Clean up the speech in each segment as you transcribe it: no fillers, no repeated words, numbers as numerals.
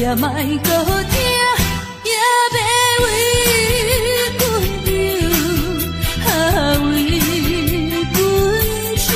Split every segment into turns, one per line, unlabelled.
也莫搁听，也要为阮流，为阮愁。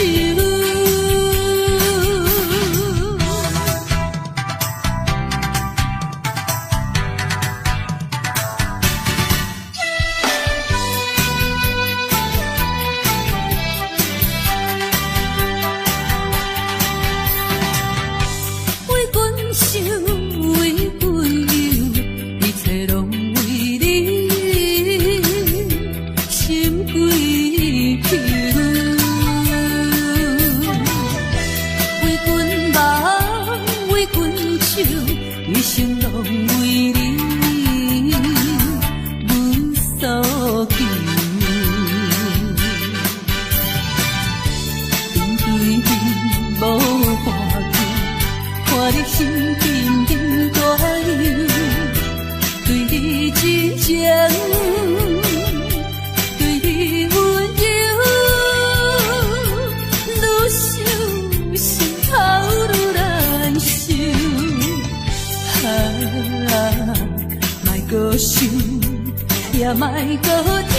也莫搁听，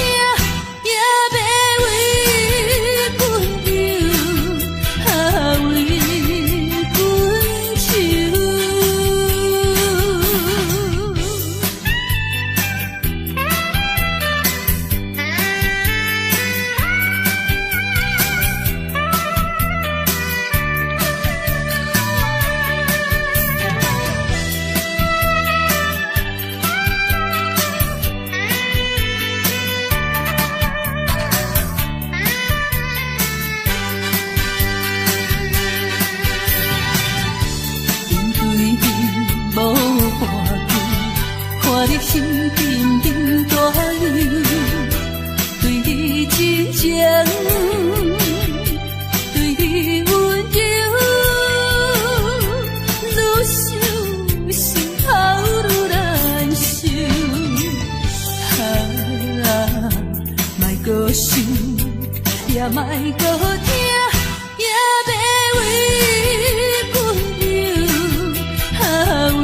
也要为阮流，为阮愁。看你心沉沉大流，对你真情，对你温柔，愈想心头愈难受。莫搁想，也莫搁听，也要为阮流，为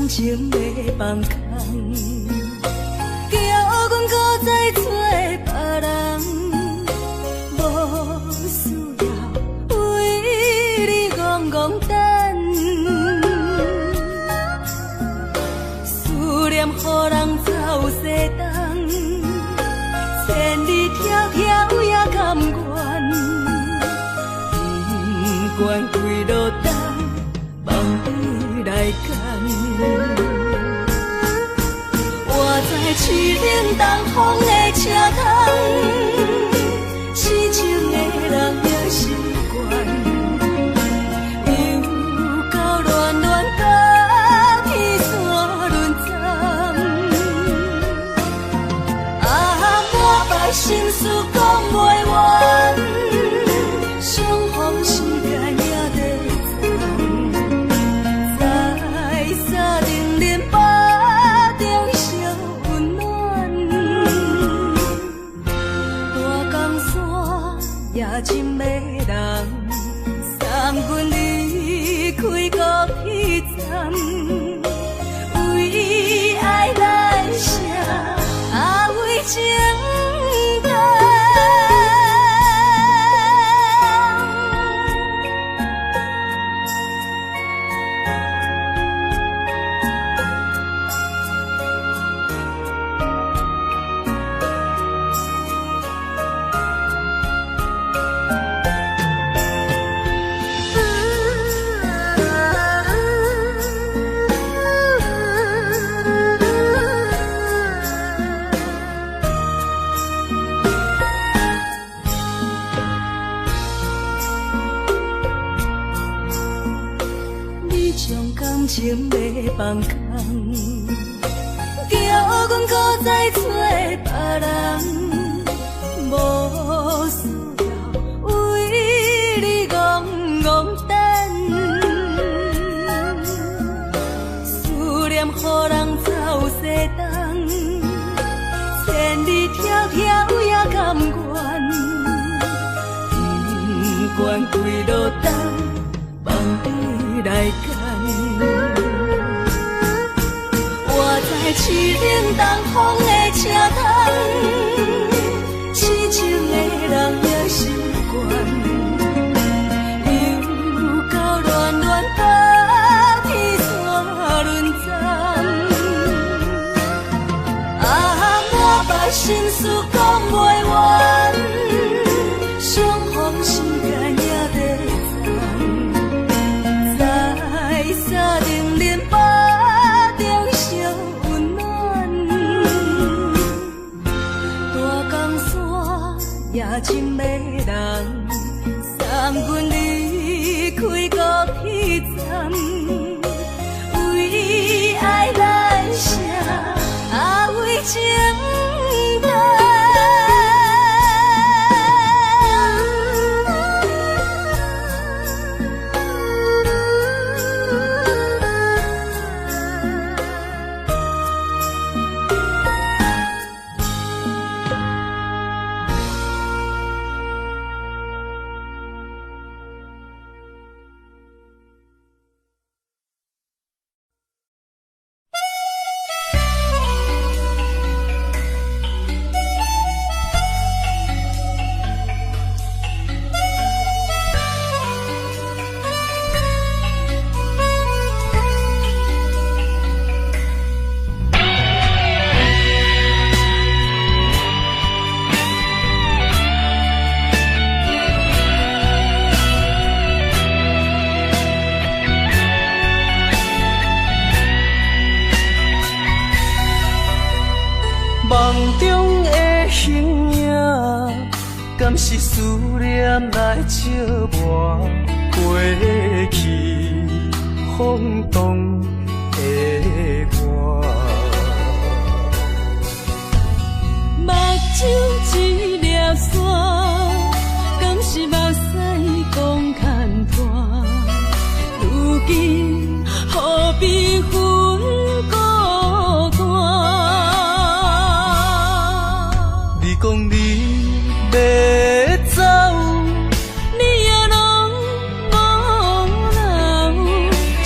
情要放空，叫阮搁再找别人，无需要为你戆戆等，思念予人走西东，千里迢迢也甘愿，不管几路灯，梦里来干。我在凄冷东风的车窗，痴情的人也习惯，又到乱乱甲天线轮藏。满腹心事讲袂完，相逢时间也在藏，在沙定林巴中烧温暖。你将感情要放空，叫阮搁再找别人，无需要为你戆戆等，思念予人走西东，千里迢迢也甘愿，不管几路灯，望你来干。我在凄冷东风的车窗，痴情的人也习惯，又到乱乱把天线轮转。啊，满腹心事讲袂完，相逢时间也在等，在沙定连巴中相温暖。大江山也真迷人，送阮离开高铁站，为爱来写为情淡。
敢是思念来笑我过去风动的我？
目睭一粒沙，敢是目屎讲牵拖？如今何必分孤单？
你讲你要走，
你也拢无留，
心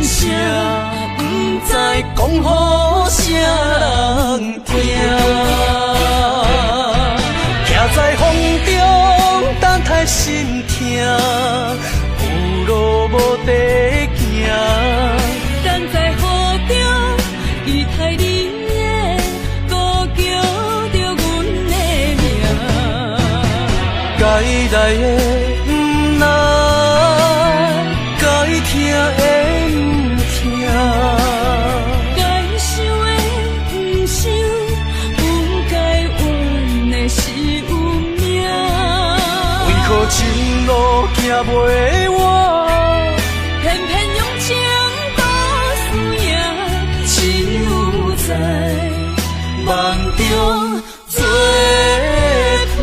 声不知讲予啥人听，徛在风中等待心痛，有路无地行。
等在雨中，伊害你的孤叫着阮的名。
该来的不来，该听的不听，
该想的不想，不该怨的是有命。
为何情路行袂完，
偏偏用情多输赢，只有在梦中做伴。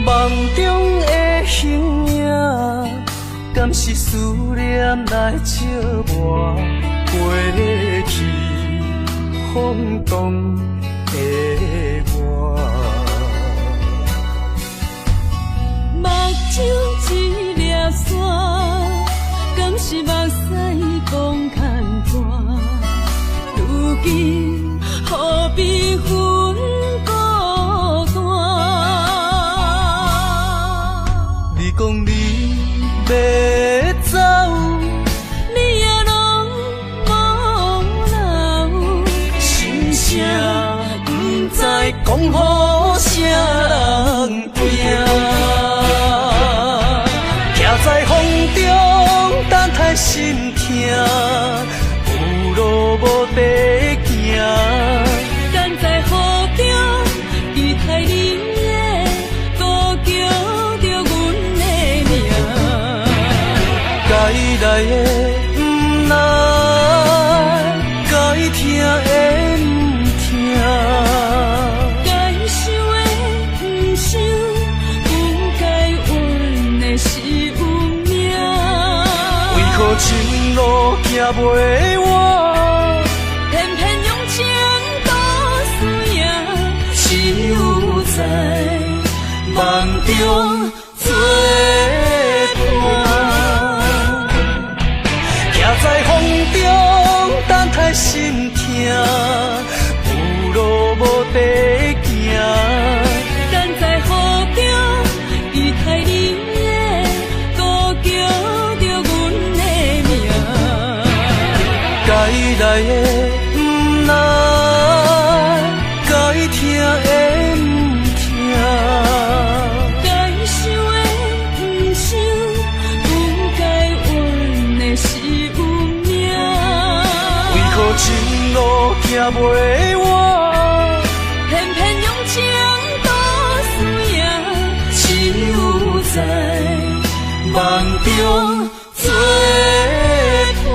梦中的形影，敢是思念来笑我过去风动的我？
目睭一粒沙，敢是目屎讲牵拖？如今何必分孤单？
你讲你要走，
你也拢无留，
心声不知讲予啥人听。徛在风中，等待心痛，有路无地行。
等在雨中，期待你的歌叫着阮的名。
该来的不来，该听的不听，
该想的不想，不该怨的是有命。
为何情路行袂完，
偏偏用情多输赢，
只有在梦中做伴。徛在风中，等待心痛，有路无地行。
等在雨中，期待你的歌叫着阮的名。
该来的不来，该听的不听，
该想的不想，不该怨的是有命。
为何情路行袂完，
偏偏用情多输赢，
只有在梦中做伴。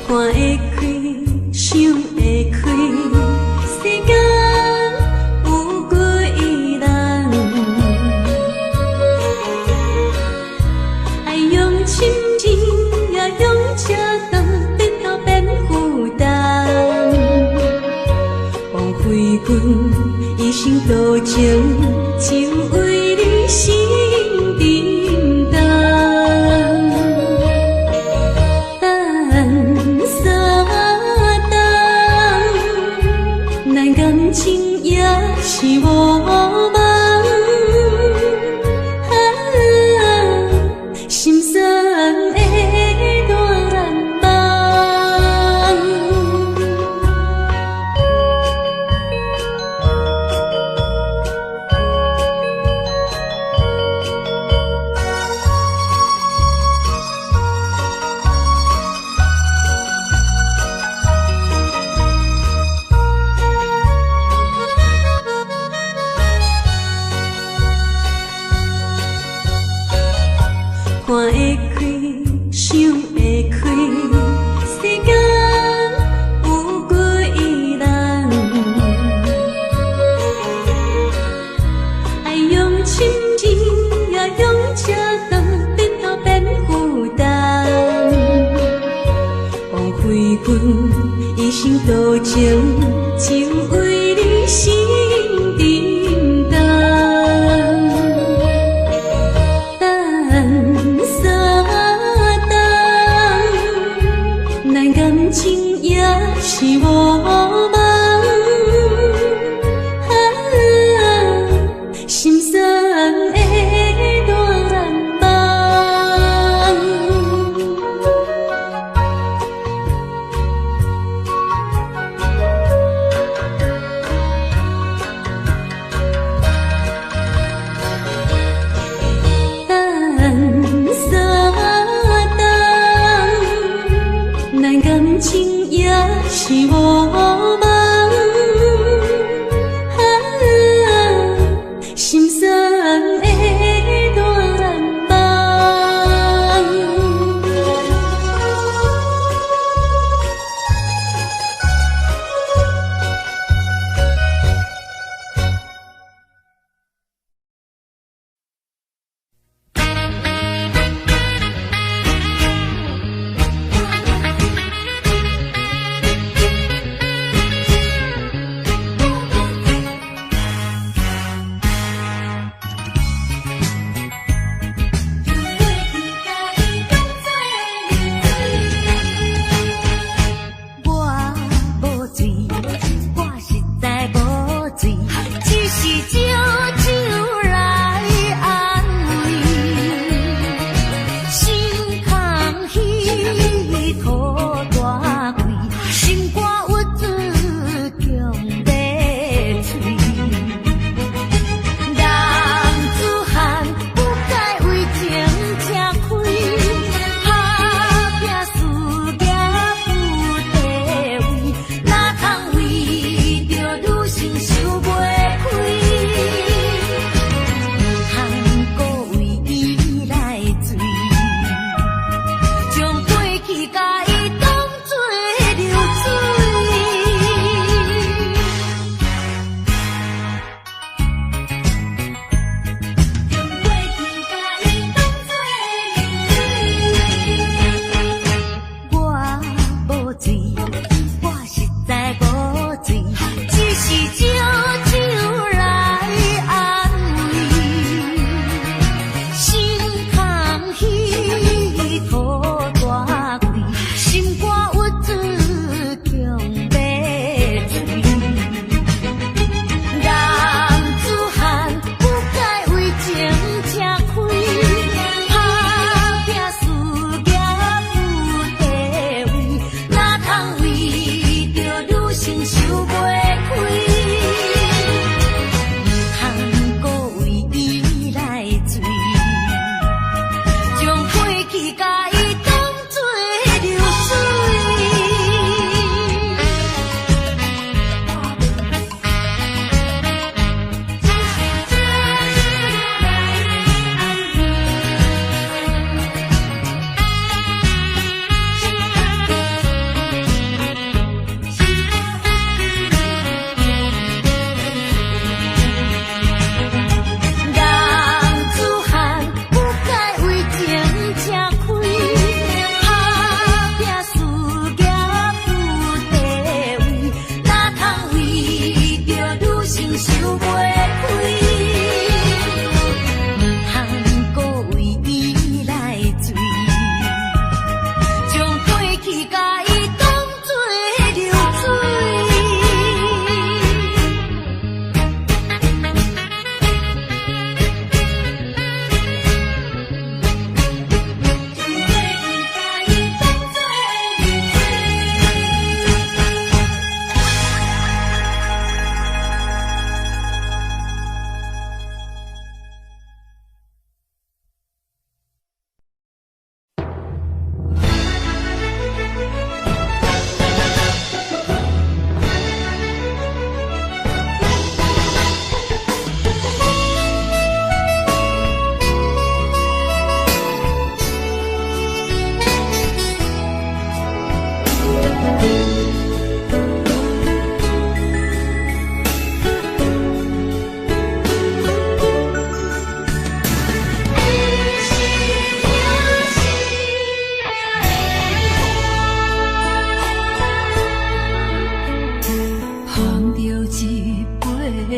看会开，想会开，世间有几人？爱用深情，也用车灯，得到变负担。枉费阮一生多情，只为你心沉重。感情也是无望，心酸的大梦。看会开，想会开，世间有几人？爱用深情，也用车灯，得到变负担。枉费阮一生多情，只为你心沉重。感情也是无望，心酸的大梦。感情也是无梦，心酸的乱梦。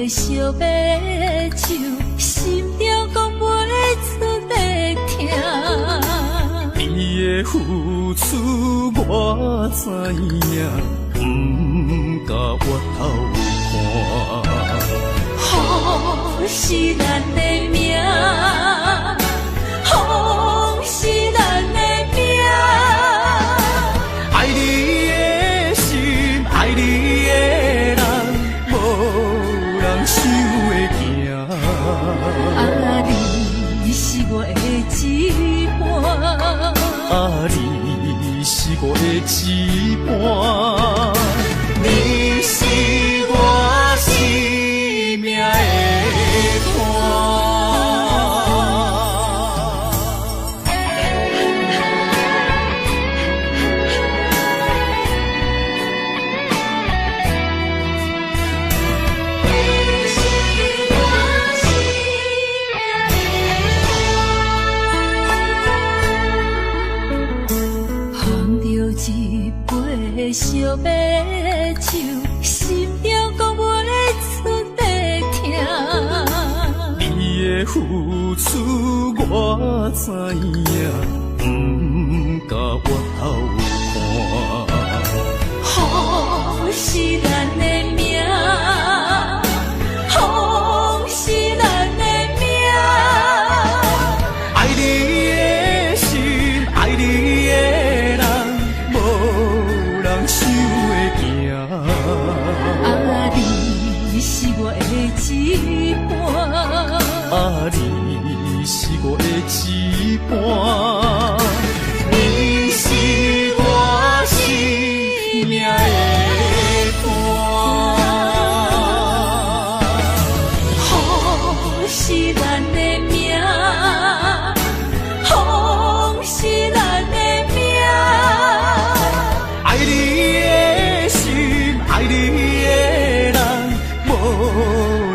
烧白酒，心中讲袂出的痛。
伊的付出我知影，不甲我头看。
好是咱的命，好是咱的命。
爱你的心，爱你的人，无人想会行。
啊，你是我的一半，
啊，你是我的一半。
手，心中讲袂出地痛。
你的付出我知影，不甲我头看。
风是咱的命，风是咱的命。
爱你的心，爱你的人，无人想会行。
啊，你是我的一半。
啊，你是我的一半，你是我生命的伴。
风是咱的命，风是咱的命。
爱你的心，爱你的人，无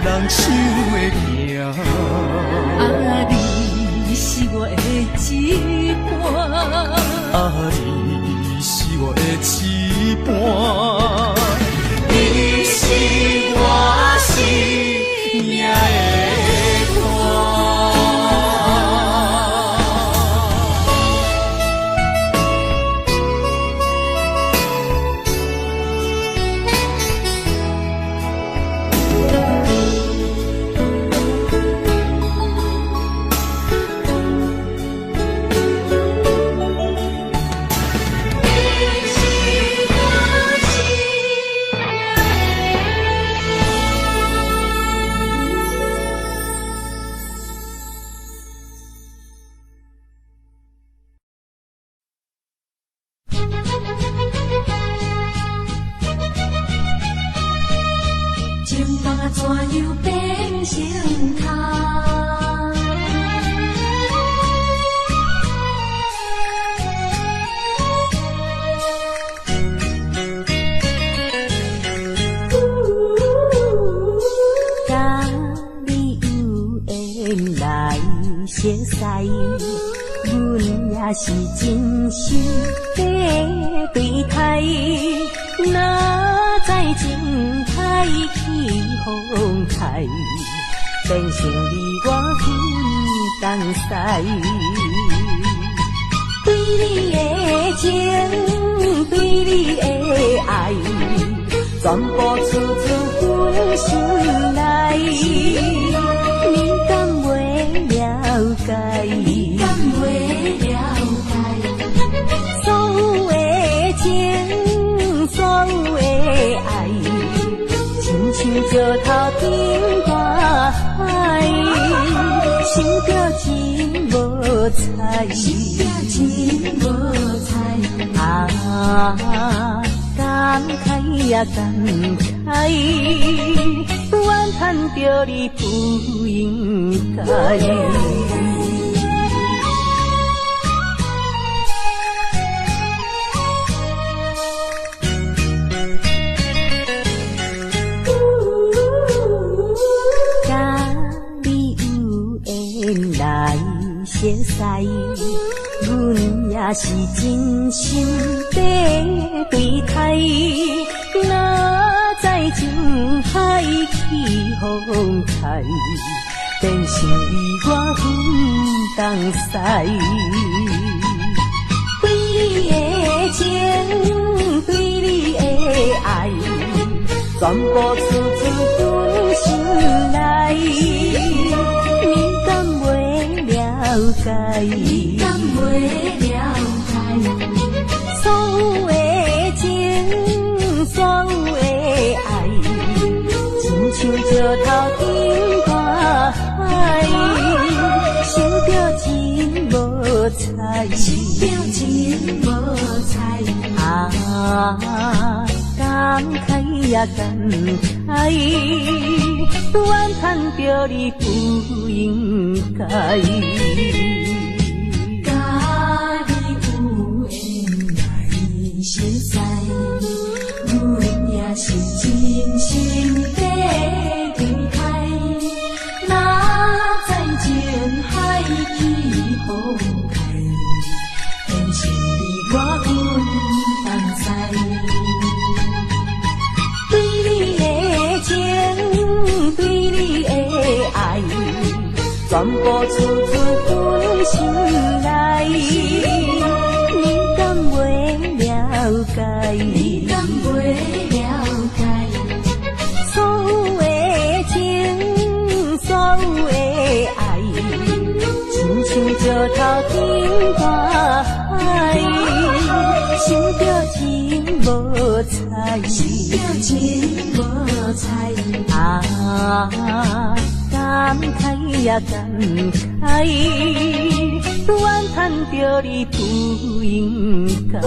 人想会行。
啊，你是我的一半。
啊，你是我的一半，你是我生命的伴。
情梦啊，怎样变成他？
甲你有缘来熟悉，阮也是真心在对待。哪知情海起风台，变成你我分东西。对你的情，对你的爱，全部处处阮心内。你敢袂了解？
你敢袂了解？
所有的情，所有的爱，亲像石头顶大海，想着真无彩，
真无彩。
啊，感慨呀感慨，怨叹着你不应该。来熟悉，阮也是真心在对待。哪知情海起风台，变成你我分东西。对你的情，对你的爱，全部处处阮心内。你敢袂了解？
你敢袂了解？
所有的情，所有的爱，亲像石头顶大海，想着真无彩，
想着真无彩。
啊，感慨呀感慨，怨叹着你不应该。
甲你有缘来熟悉，阮也是真心在对待。哪知情海起风台，变成你我分东西。
全部储存阮心内。你敢袂了解？
你敢袂了解？
所有的情，所有的爱，亲像石头顶大海，心着情无彩，
心着情无彩。
啊，感慨呀感慨，怨叹着你不应该。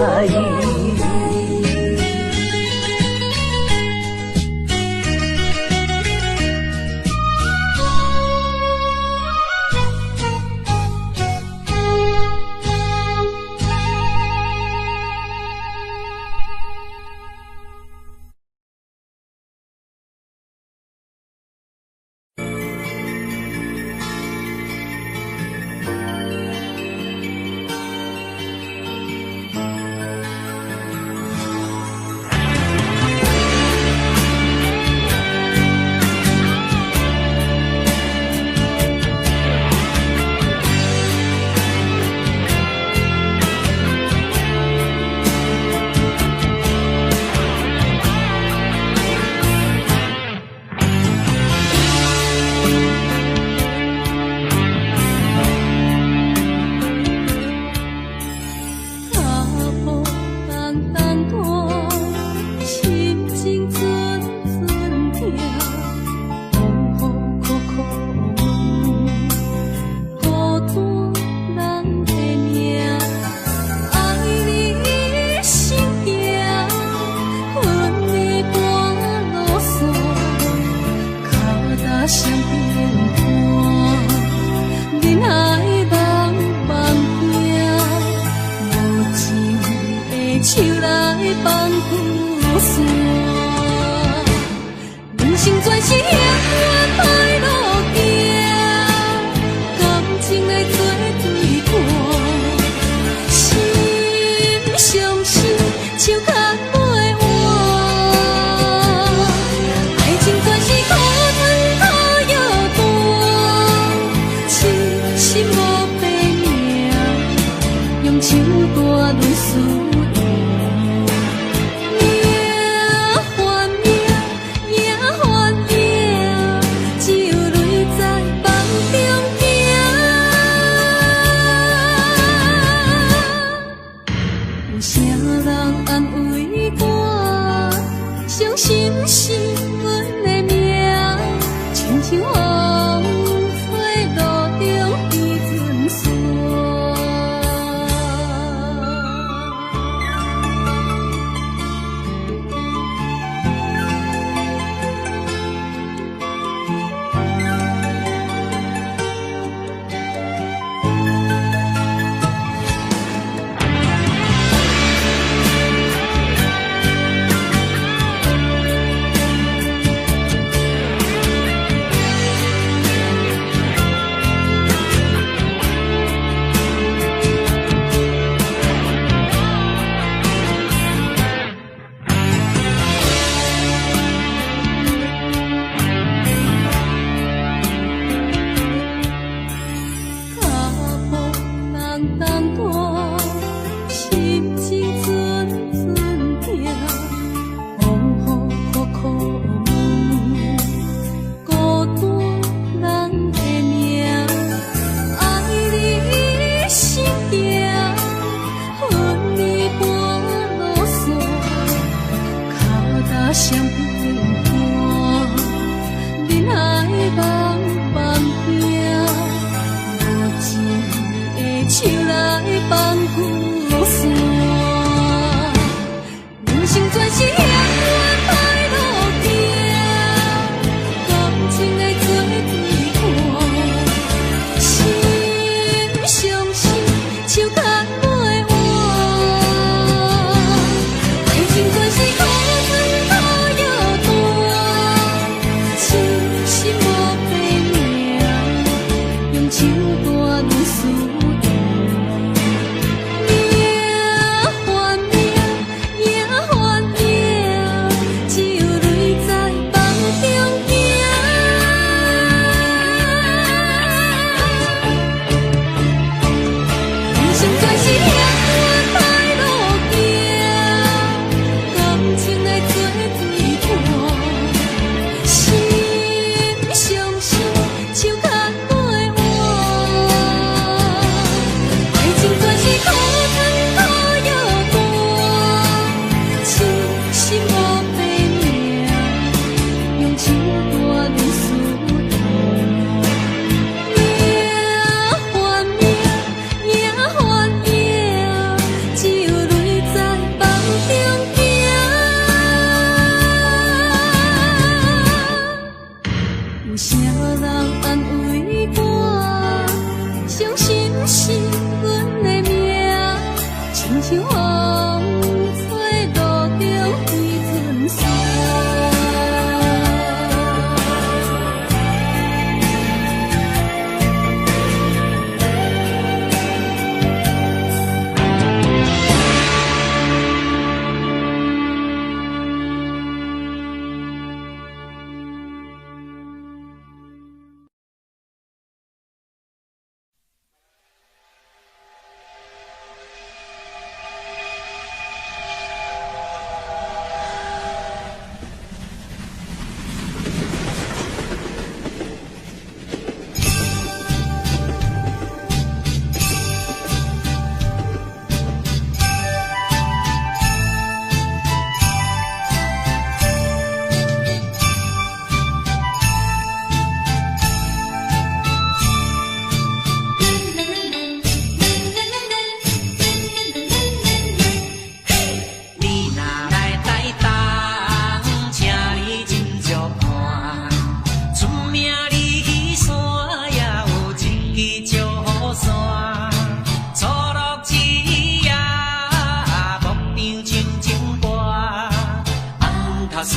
塔斯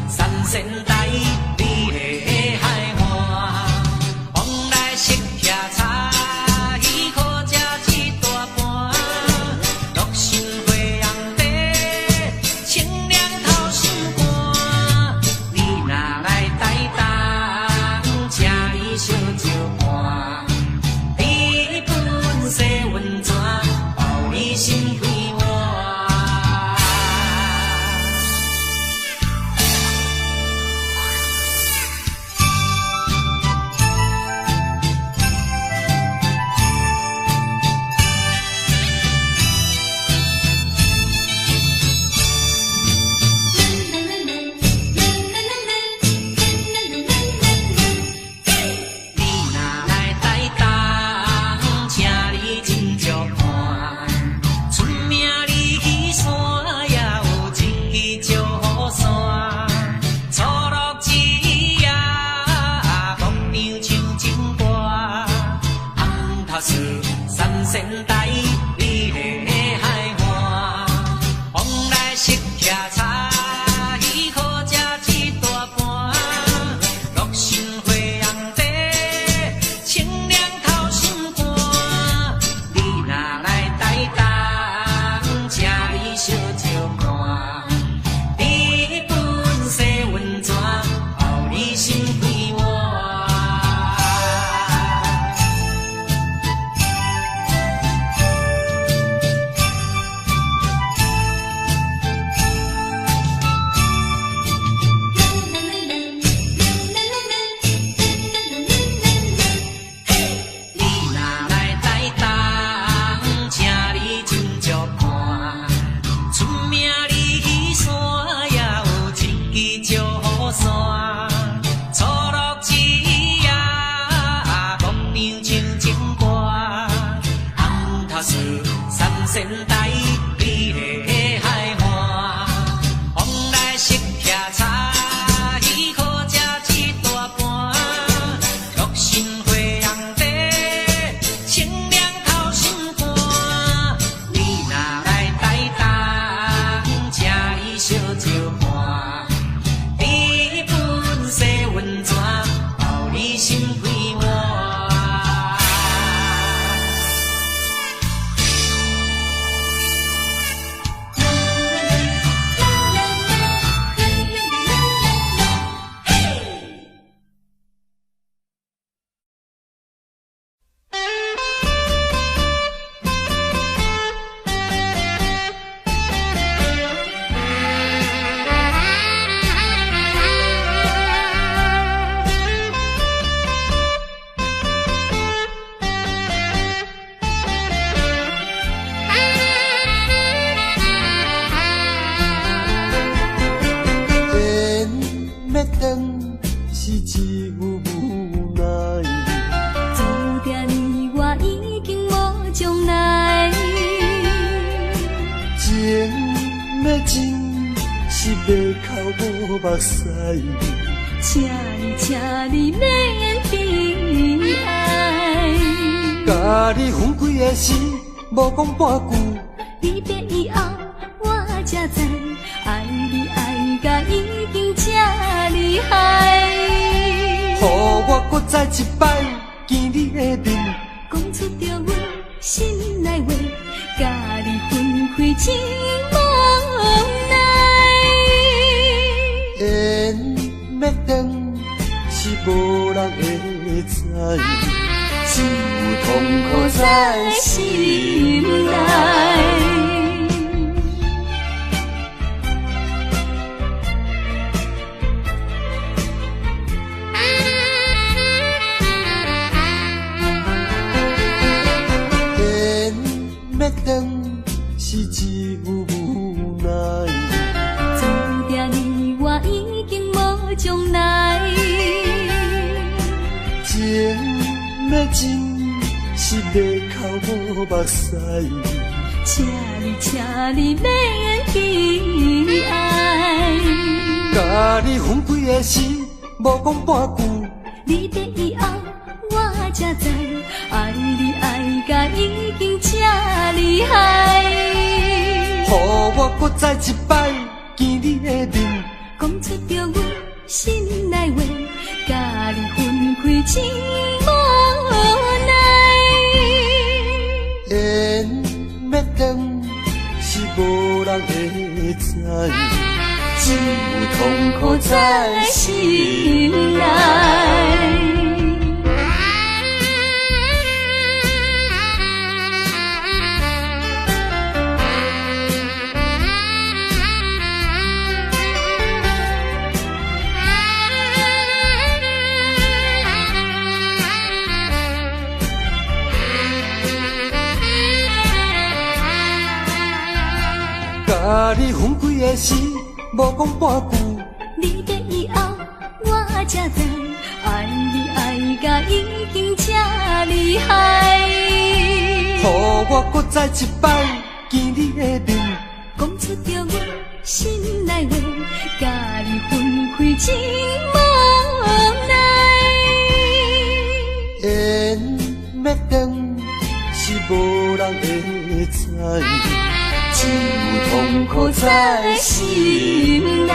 三仙台，美丽的海岸，往来色徛茶，鱼可食一大盘。乐心花红茶，清凉透心肝。你若来台东，请你烧酒盘，你本洗温泉，包你心归我。三仙台，美丽的海岸，往来色徛茶，鱼可食一大盘。乐心花红茶，清凉透心肝。你若来台东，请你烧酒盘，你本洗温泉，包你心归我。三仙台，美丽的海岸，往来色徛茶，鱼可食一大盘。乐心花红茶，清凉透心肝。你若来台东，请你烧酒盘，你本洗温泉，包你心归我。
是一无奈，
注定你我已经无将来。
情要真是要哭无目屎，
请你免悲哀。
甲你分开的时，无讲半句，
离别以后我才知，爱你爱甲已经这厉害。
予我搁再一摆见你的面，
讲出着阮心内话，甲你分开真无奈。
缘要断是无人会知，只有痛苦在心内。是一无奈，
注定你我已经无将来。
情要真是要哭无目屎，
请你免悲哀。
甲你分开的时，无讲半句，
离别以后我才知，爱你爱甲已经这厉害。
予我搁再一摆见你的面，
讲出着阮心内话，甲你分开真无奈。
缘要断，是无人会知，只有痛苦在心内。甲你分开的时，无讲半句。
你的以后，我才知，爱你爱甲已经这厉害。
予我搁再一摆见你的面，
讲出着阮心内话，甲你分开真无奈。
缘要断，是无人会知。只有痛苦在心内。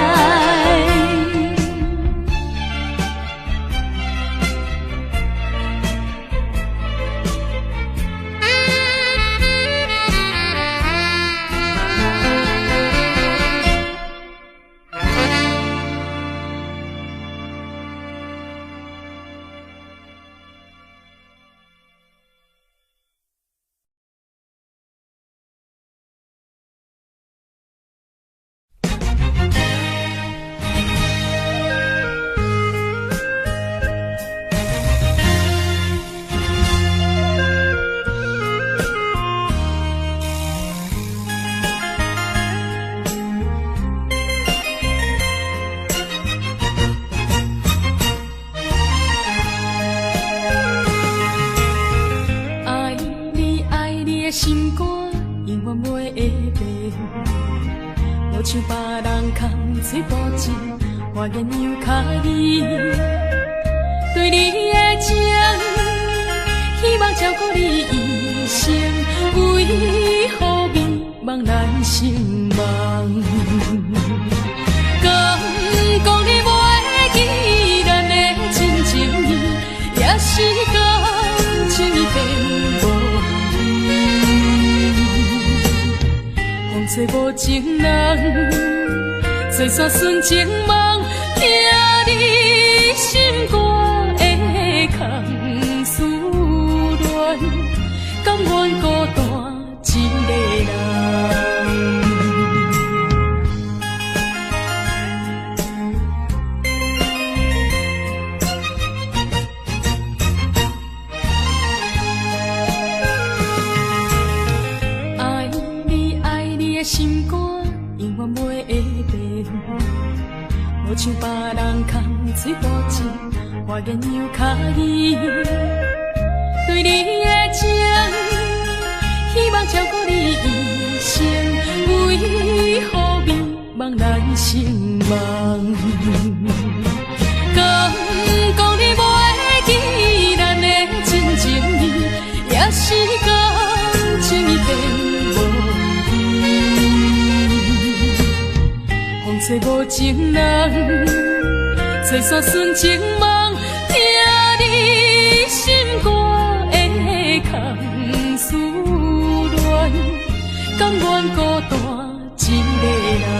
心肝永远袂会变，无像别人空嘴保证，我愿由脚你对你的情，希望照顾你一生，为何迷茫难成梦？敢讲你袂记咱的真情意，也是感情变无。风吹无情人，做煞纯情梦，听你心肝的空思恋，甘愿孤单一个人。心肝永远袂会变，无像别人空嘴保证，我愿由脚你对你的情，希望照顾你一生，为何迷茫难成梦？敢讲你袂记咱的真情意，也是感情变。风吹无情人，做煞纯情梦，听你心肝的空思恋，甘愿孤单一个人。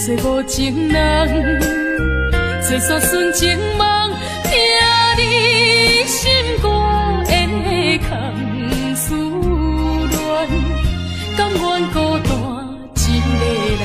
做无情人，做煞纯情梦，听你心肝的空思恋，甘愿孤单一个人。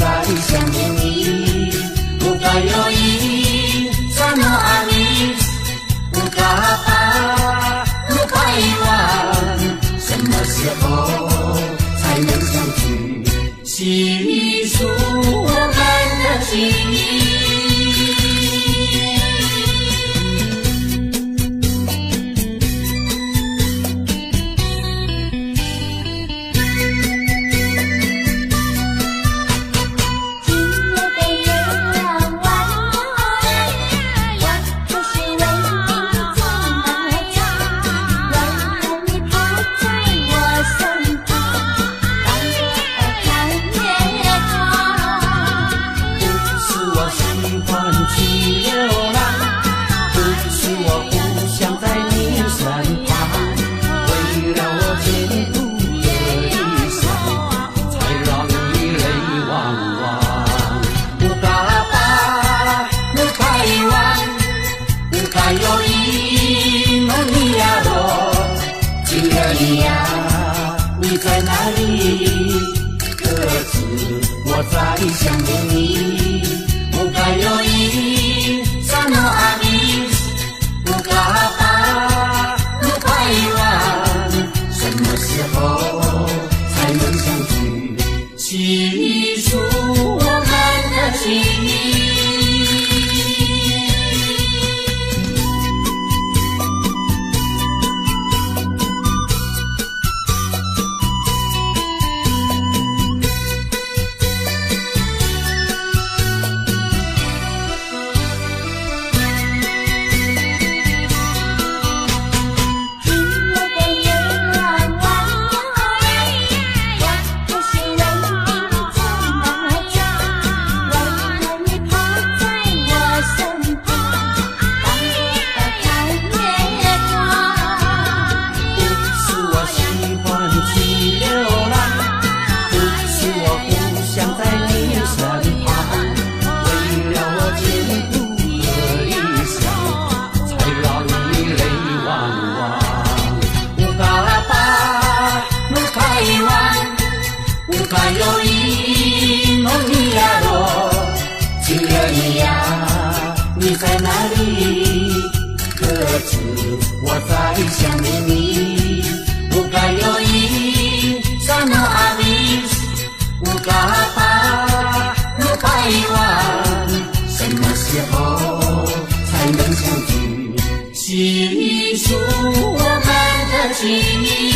在想念你，不该有意，怎么爱你？不该把，不该遗忘，什么时候才能相聚？细数我们的情谊。在哪里？可知我在想念你？不该有意，怎么爱你？不该把，不该遗忘，什么时候才能相聚？细数我们的情谊。你在哪里？可知我在想念你？不该有意，怎么爱你？不该把，不该遗忘，什么时候才能相聚？细数我们的情谊。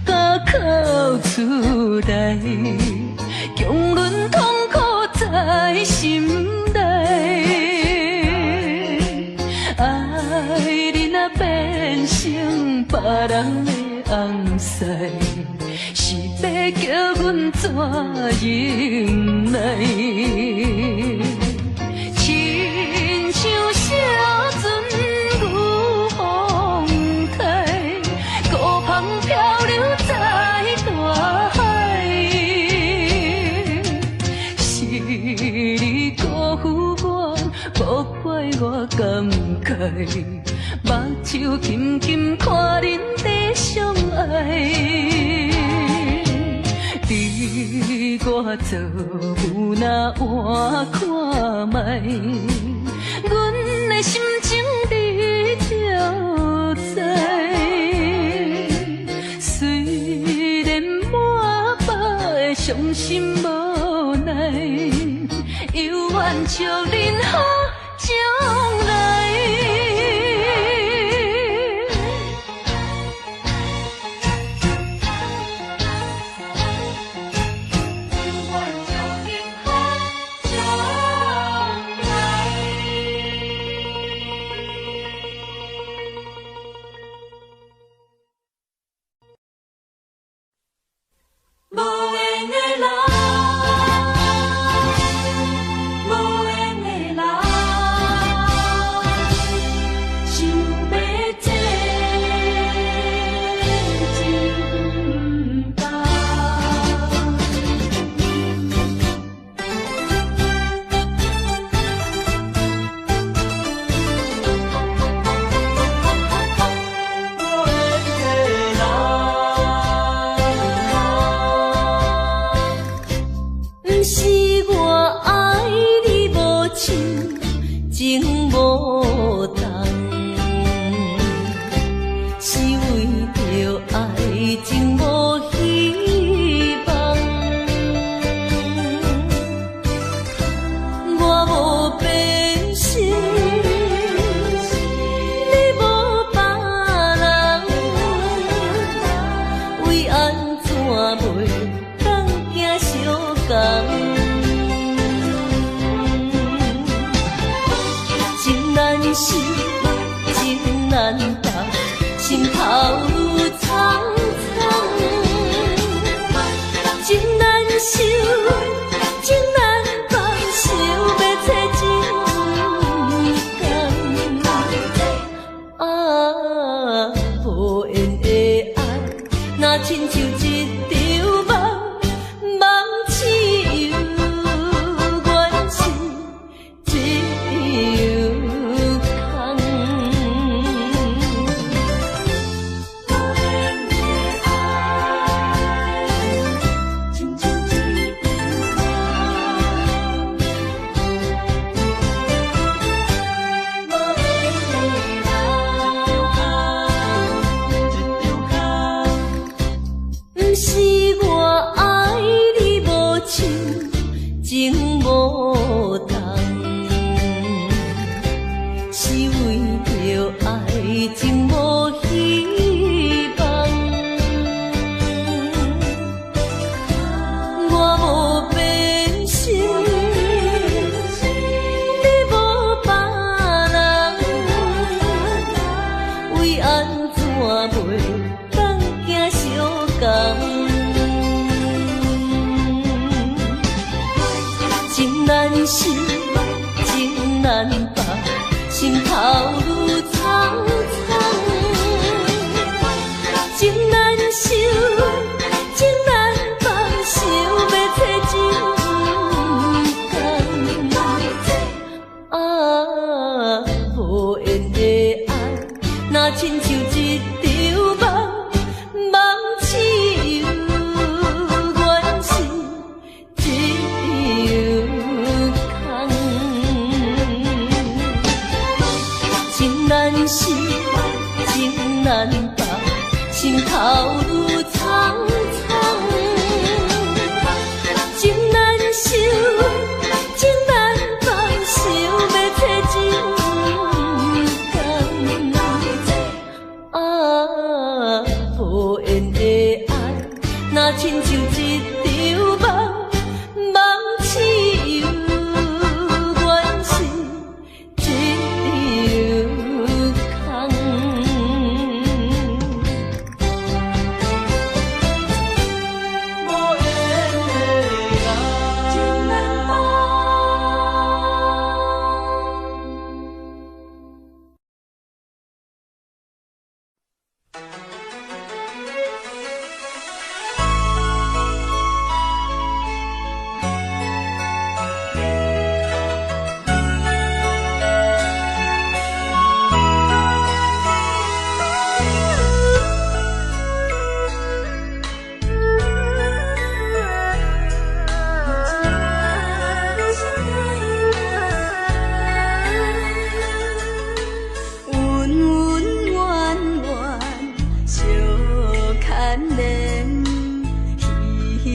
不敢哭出来，强忍痛苦在心内。爱你若变成别人的红婿，是要叫阮怎忍耐？亲像小船入风台，孤帆漂流在大海。是你辜负我，无怪我感慨，目睭轻轻看恁在相爱。伫我做有那换看卖，阮的心情你就知。虽然满腹的伤心无奈，犹愿祝恁好将来。
无缘的爱，若亲像一场梦，梦似又原是一场空。
无缘的爱，
真难忘。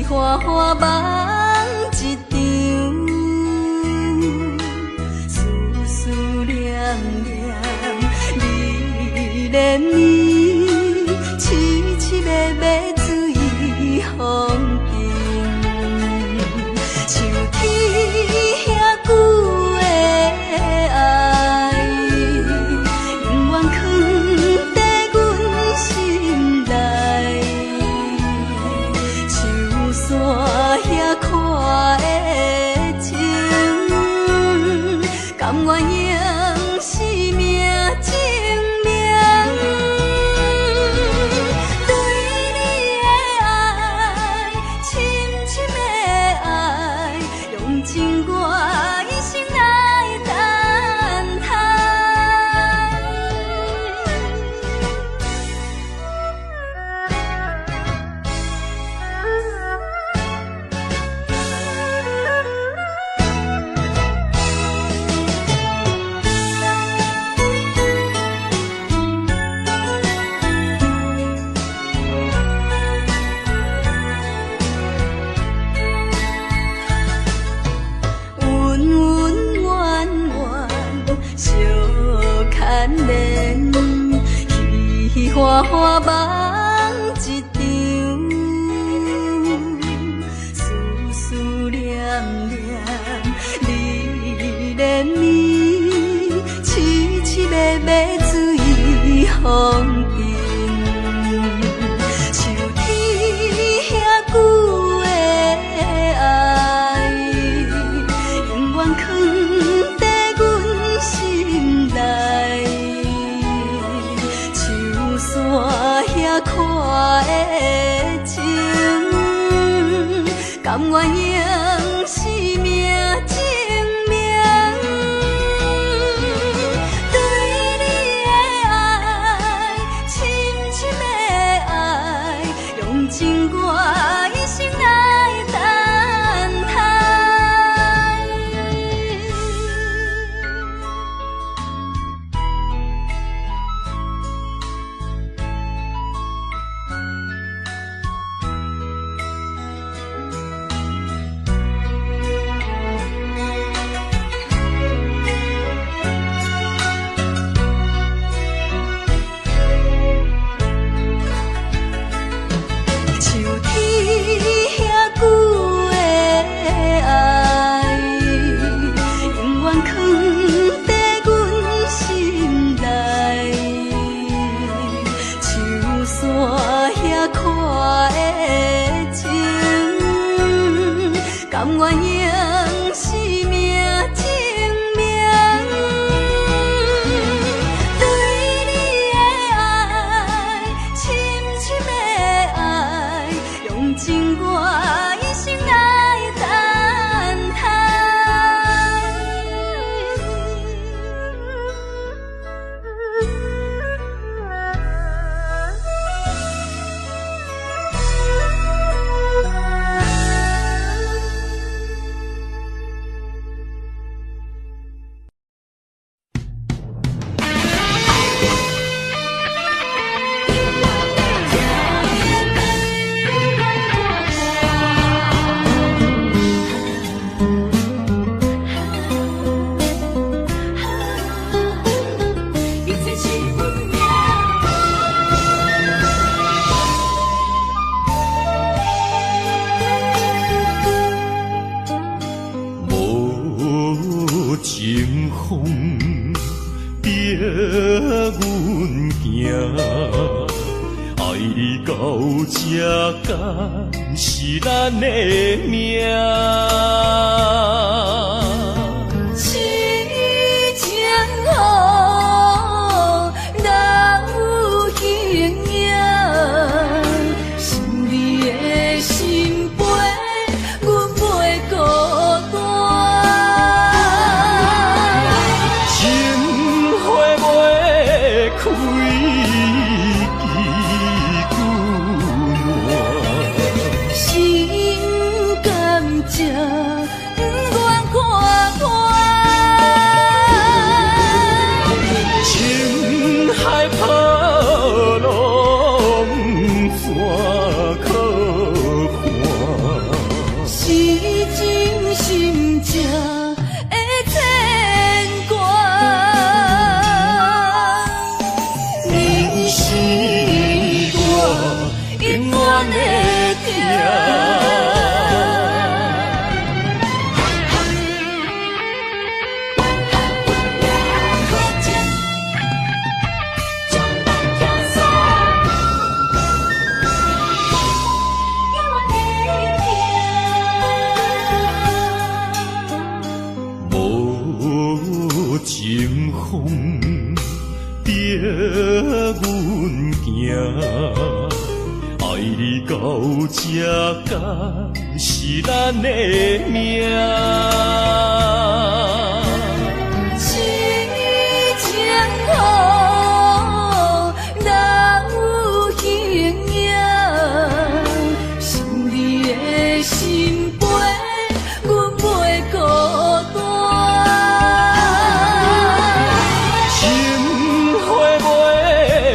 花花梦一场，思思念念，你怜你，凄凄密密水风景，像天遐久的爱，永远藏在阮心内。山遐看的情，甘愿用生命证明，对你的爱，深深的爱，用尽我一生来等待。花花梦一场，思思念念，你怜你，凄凄密密水风景，像天遐久的爱，永远藏在阮心内。山遐看的情，甘愿用生命证明，对你的爱，深深的爱，用尽我一生来等待。像天
敢是咱的命。
痴情好，人有形影，想你的心陪，阮袂孤单。
情花袂开。到这敢是咱的命？
痴情好，人有形影，想你的心陪，阮袂孤单。
情花袂开。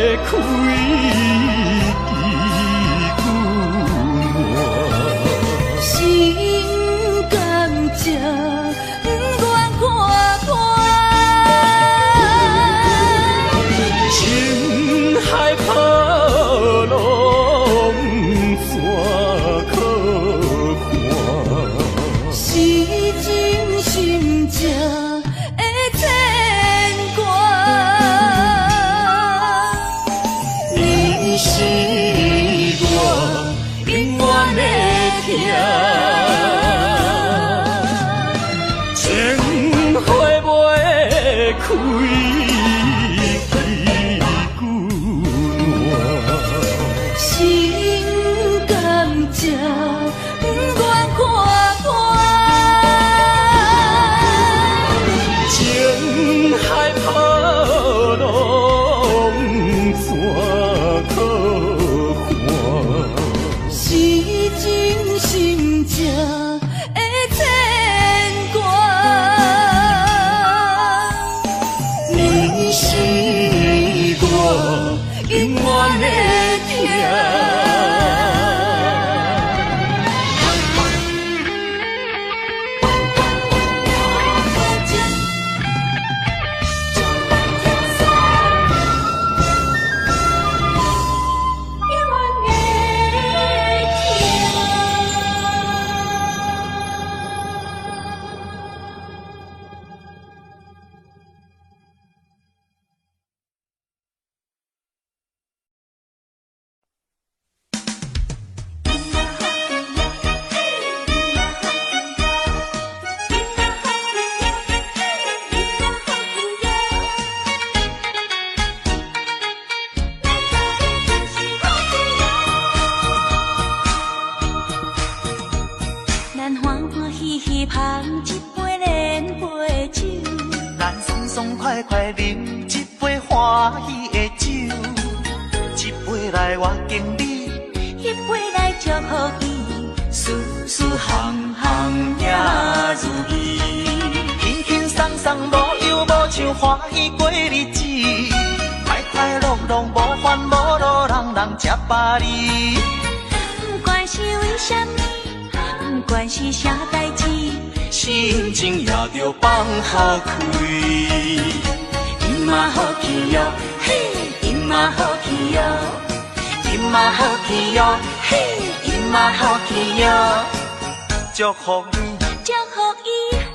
祝福你，祝福伊，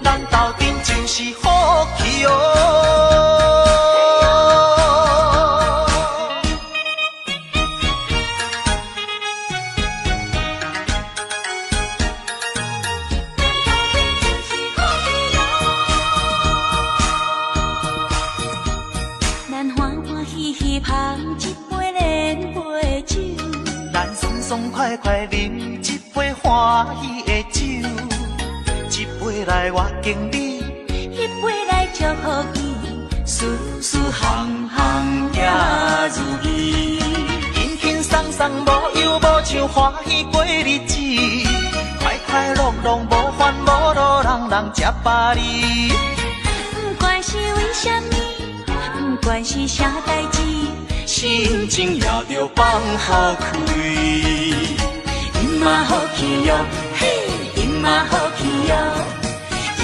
咱斗阵就是福气哦。
爽快快饮一杯欢喜的酒，一杯来我敬你，
一杯来祝福伊，事事行行也如意。
轻轻松松无忧无愁，欢喜过日子，快快乐乐无烦无恼，人人吃饱哩。
不管是为什么，不管是啥代志，
心情也着放好开。
因嘛好气哟，嘿，因嘛好气哟，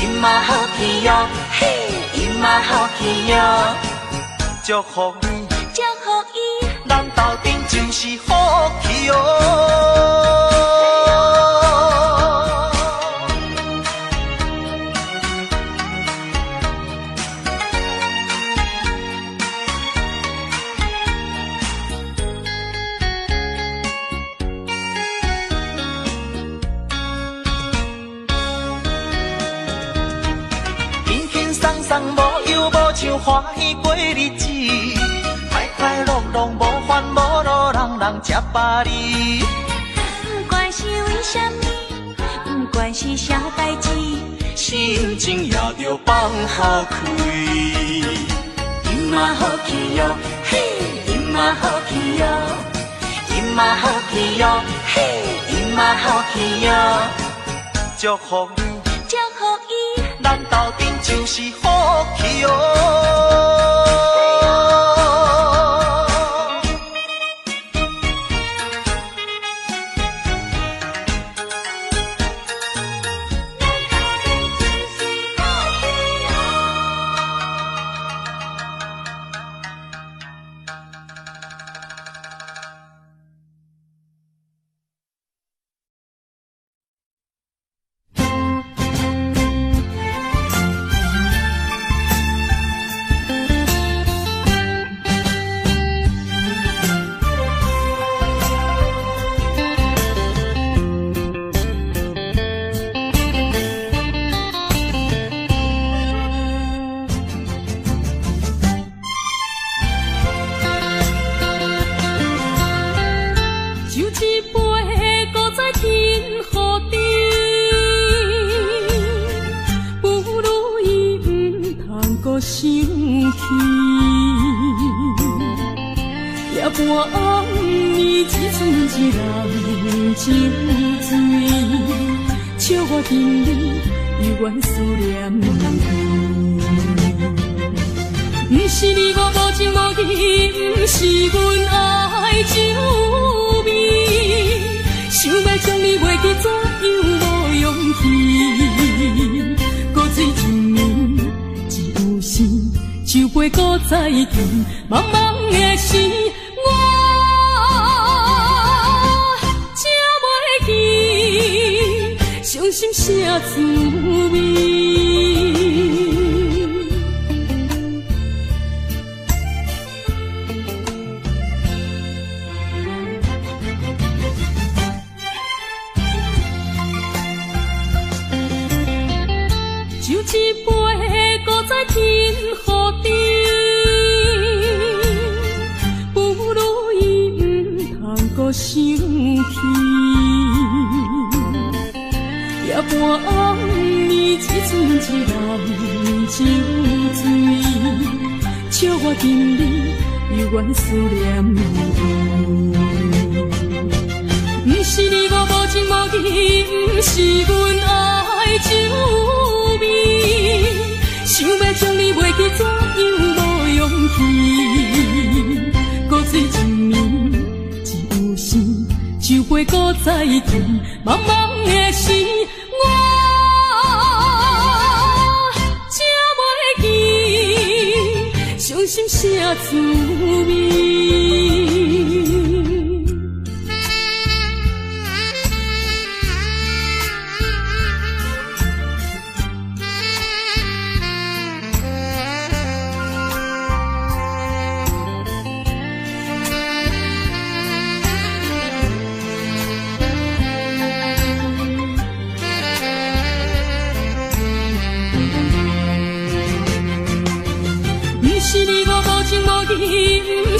因嘛好气哟，嘿，因嘛好气哟。
祝福你，
祝福伊，
咱斗阵就是好气哦。无忧无愁，欢喜过日子，快快乐乐无烦无恼，人人吃饱哩。
不管是为什么，不管是啥代志，
心情也着放好开。
因嘛好气哟，嘿，因嘛好气哟，因嘛好气哟，嘿，因嘛好气哟。
祝福你，
祝福伊，
咱斗阵就是好气哦。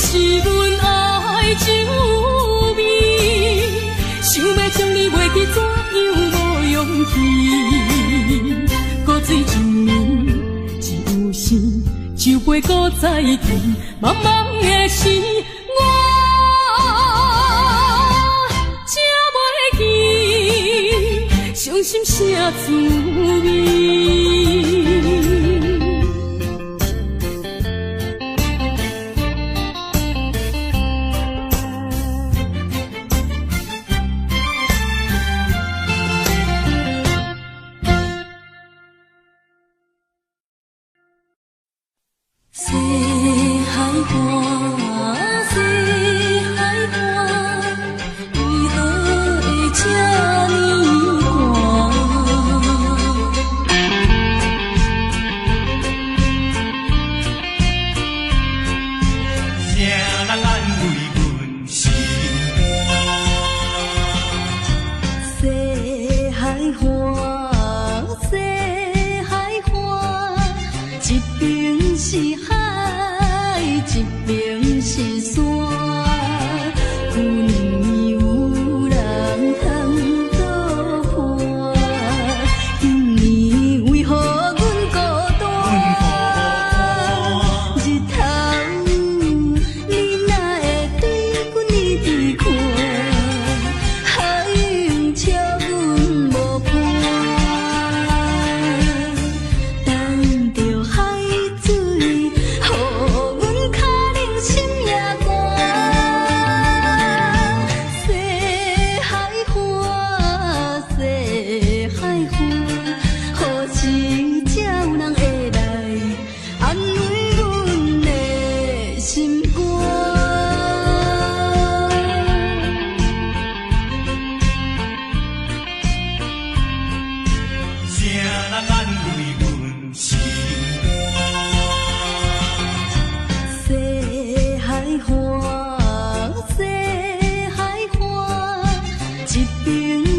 是阮爱酒味，酒杯搁再甜，茫茫的时，我才袂记伤心啥滋味。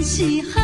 是海。